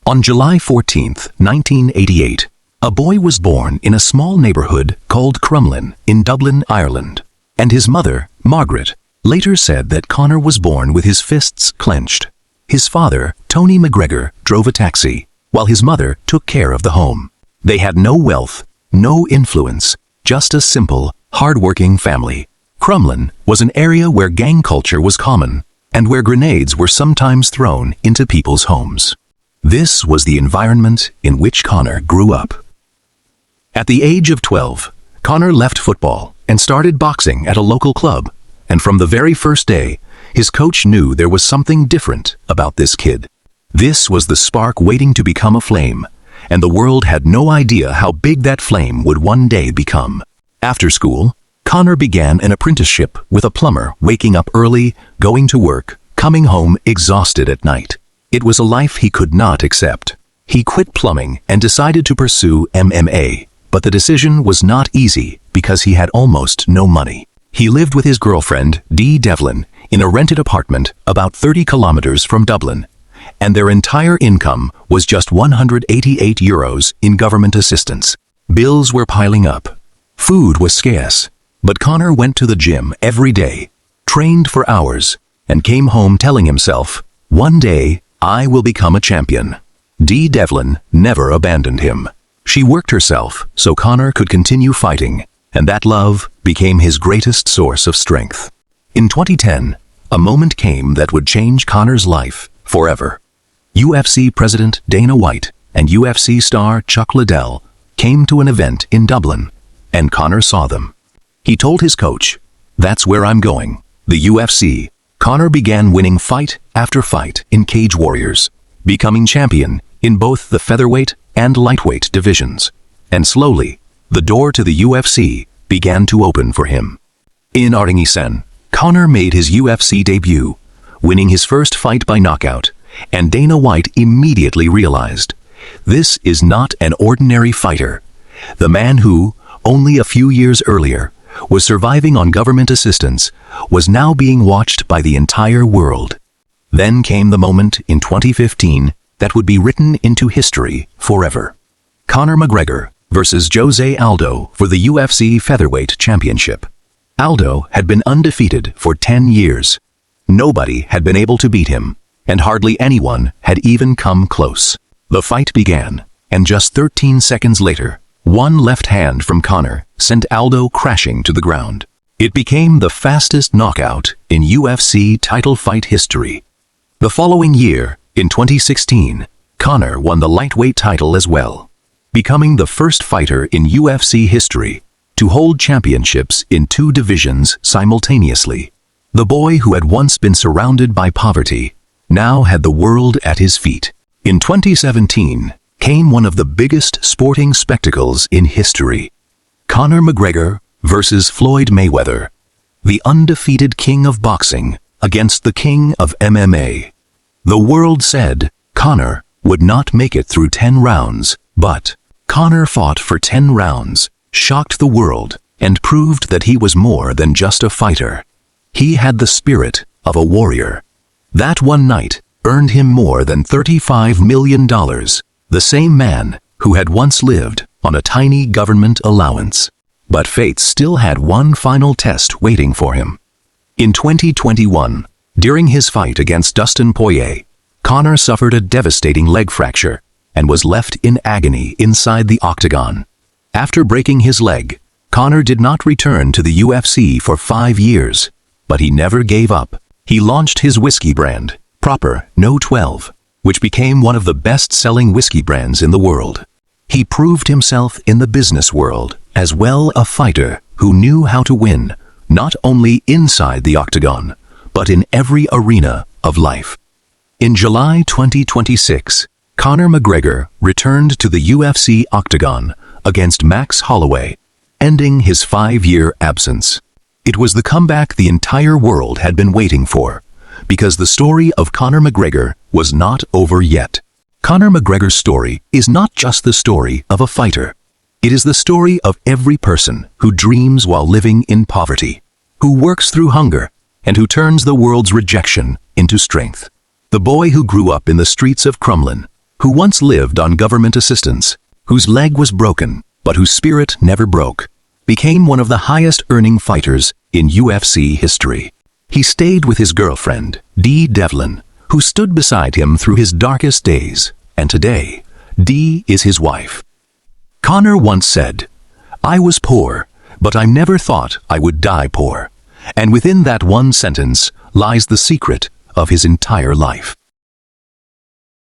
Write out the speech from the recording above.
On July 14, 1988, a boy was born in a small neighborhood called Crumlin in Dublin, Ireland, and his mother, Margaret, later said that Conor was born with his fists clenched. His father, Tony McGregor, drove a taxi, while his mother took care of the home. They had no wealth, no influence, just a simple, hard-working family. Crumlin was an area where gang culture was common, and where grenades were sometimes thrown into people's homes. This was the environment in which Conor grew up. At the age of 12, Conor left football and started boxing at a local club, and from the very first day, his coach knew there was something different about this kid. This was the spark waiting to become a flame, and the world had no idea how big that flame would one day become. After school, Conor began an apprenticeship with a plumber, waking up early, going to work, coming home exhausted at night. It was a life he could not accept. He quit plumbing and decided to pursue MMA, but the decision was not easy because he had almost no money. He lived with his girlfriend, Dee Devlin, in a rented apartment about 30 kilometers from Dublin, and their entire income was just €188 in government assistance. Bills were piling up. Food was scarce, but Conor went to the gym every day, trained for hours, and came home telling himself, "One day, I will become a champion." Dee Devlin never abandoned him. She worked herself so Conor could continue fighting, and that love became his greatest source of strength. In 2010, a moment came that would change Conor's life forever. UFC President Dana White and UFC star Chuck Liddell came to an event in Dublin, and Conor saw them. He told his coach, "That's where I'm going, the UFC." Conor began winning fight after fight in Cage Warriors, becoming champion in both the featherweight and lightweight divisions. And slowly, the door to the UFC began to open for him. In Artingisen, Conor made his UFC debut, winning his first fight by knockout, and Dana White immediately realized, this is not an ordinary fighter. The man who, only a few years earlier, was surviving on government assistance, was now being watched by the entire world. Then came the moment in 2015 that would be written into history forever. Conor McGregor versus Jose Aldo for the UFC Featherweight Championship. Aldo had been undefeated for 10 years. Nobody had been able to beat him, and hardly anyone had even come close. The fight began, and just 13 seconds later, one left hand from Conor sent Aldo crashing to the ground. It became the fastest knockout in UFC title fight history. The following year, in 2016, Conor won the lightweight title as well, becoming the first fighter in UFC history to hold championships in 2 divisions simultaneously. The boy who had once been surrounded by poverty now had the world at his feet. In 2017 came one of the biggest sporting spectacles in history. Conor McGregor versus Floyd Mayweather, the undefeated king of boxing against the king of MMA. The world said Conor would not make it through 10 rounds, but Conor fought for 10 rounds, shocked the world, and proved that he was more than just a fighter. He had the spirit of a warrior. That one night earned him more than $35 million, the same man who had once lived on a tiny government allowance. But fate still had one final test waiting for him. In 2021, during his fight against Dustin Poirier, Conor suffered a devastating leg fracture and was left in agony inside the octagon. After breaking his leg, Conor did not return to the UFC for 5 years, but he never gave up. He launched his whiskey brand, Proper No 12, which became one of the best-selling whiskey brands in the world. He proved himself in the business world as well, a fighter who knew how to win, not only inside the octagon, but in every arena of life. In July 2026, Conor McGregor returned to the UFC octagon against Max Holloway, ending his 5-year absence. It was the comeback the entire world had been waiting for, because the story of Conor McGregor was not over yet. Conor McGregor's story is not just the story of a fighter. It is the story of every person who dreams while living in poverty, who works through hunger, and who turns the world's rejection into strength. The boy who grew up in the streets of Crumlin, who once lived on government assistance, whose leg was broken, but whose spirit never broke, became one of the highest-earning fighters in UFC history. He stayed with his girlfriend, Dee Devlin, who stood beside him through his darkest days, and today, Dee is his wife. Conor once said, "I was poor, but I never thought I would die poor." And within that one sentence lies the secret of his entire life.